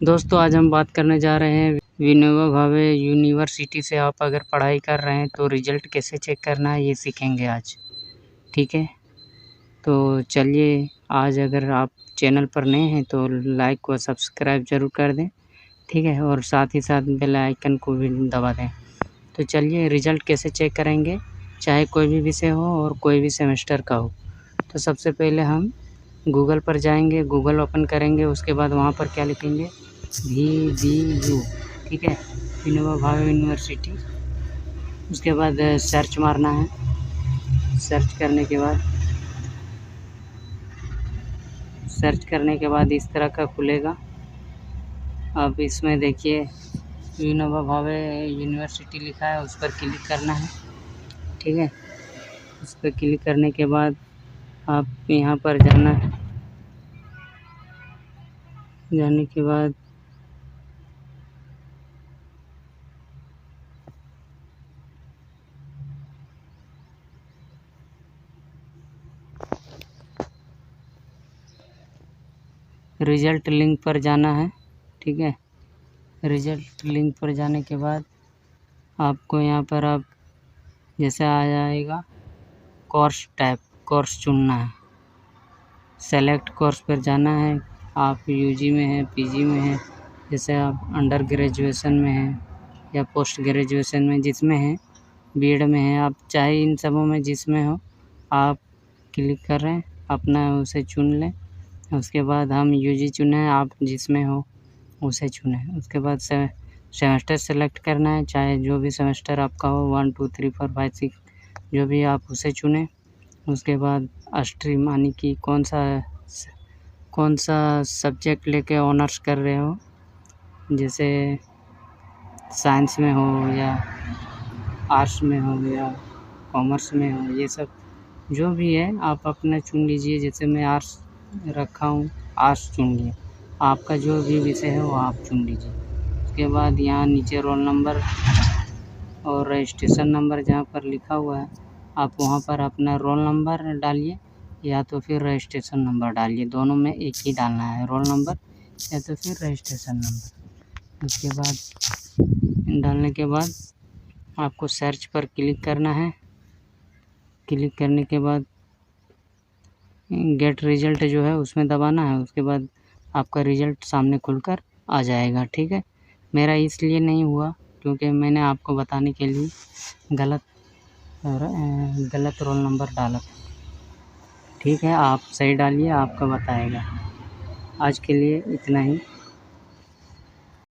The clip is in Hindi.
दोस्तों आज हम बात करने जा रहे हैं विनोबा भावे यूनिवर्सिटी से आप अगर पढ़ाई कर रहे हैं तो रिज़ल्ट कैसे चेक करना है ये सीखेंगे आज। ठीक है, तो चलिए आज अगर आप चैनल पर नए हैं तो लाइक व सब्सक्राइब ज़रूर कर दें। ठीक है, और साथ ही साथ बेल आइकन को भी दबा दें। तो चलिए रिज़ल्ट कैसे चेक करेंगे, चाहे कोई भी विषय हो और कोई भी सेमेस्टर का हो। तो सबसे पहले हम गूगल पर जाएंगे, गूगल ओपन करेंगे, उसके बाद वहाँ पर क्या लिखेंगे VVU। ठीक है, विनोबा भावे यूनिवर्सिटी। उसके बाद सर्च मारना है। सर्च करने के बाद इस तरह का खुलेगा। अब इसमें देखिए विनोबा भावे यूनिवर्सिटी लिखा है, उस पर क्लिक करना है। ठीक है, उस पर क्लिक करने के बाद आप यहाँ पर जाने के बाद रिज़ल्ट लिंक पर जाना है। ठीक है, रिज़ल्ट लिंक पर जाने के बाद आपको यहाँ पर आप जैसे आ जाएगा कोर्स टाइप, कोर्स चुनना है। सेलेक्ट कोर्स पर जाना है। आप यूजी में हैं, पीजी में हैं, जैसे आप अंडर ग्रेजुएशन में हैं या पोस्ट ग्रेजुएशन में जिसमें हैं, बीएड में हैं, आप चाहे इन सबों में जिसमें हो आप क्लिक कर रहे हैं, अपना उसे चुन लें। उसके बाद हम यूजी चुने हैं, आप जिसमें हो उसे चुनें। उसके बाद सेमेस्टर सेलेक्ट करना है, चाहे जो भी सेमेस्टर आपका हो 1 2 3 4 5 6 जो भी आप उसे चुनें। उसके बाद स्ट्रीम यानी कि कौन सा सब्जेक्ट लेके ऑनर्स कर रहे हो, जैसे साइंस में हो या आर्ट्स में हो या कॉमर्स में हो, ये सब जो भी है आप अपना चुन लीजिए। जैसे मैं आर्ट्स रखा हूँ, आर्ट्स चुन लिया। आपका जो भी विषय है वो आप चुन लीजिए। उसके बाद यहाँ नीचे रोल नंबर और रजिस्ट्रेशन नंबर जहाँ पर लिखा हुआ है आप वहाँ पर अपना रोल नंबर डालिए या तो फिर रजिस्ट्रेशन नंबर डालिए। दोनों में एक ही डालना है, रोल नंबर या तो फिर रजिस्ट्रेशन नंबर। उसके बाद डालने के बाद आपको सर्च पर क्लिक करना है। क्लिक करने के बाद गेट रिज़ल्ट जो है उसमें दबाना है। उसके बाद आपका रिज़ल्ट सामने खुलकर आ जाएगा। ठीक है, मेरा इसलिए नहीं हुआ क्योंकि मैंने आपको बताने के लिए गलत रोल नंबर डाला था। ठीक है, आप सही डालिए, आपका बताएगा। आज के लिए इतना ही।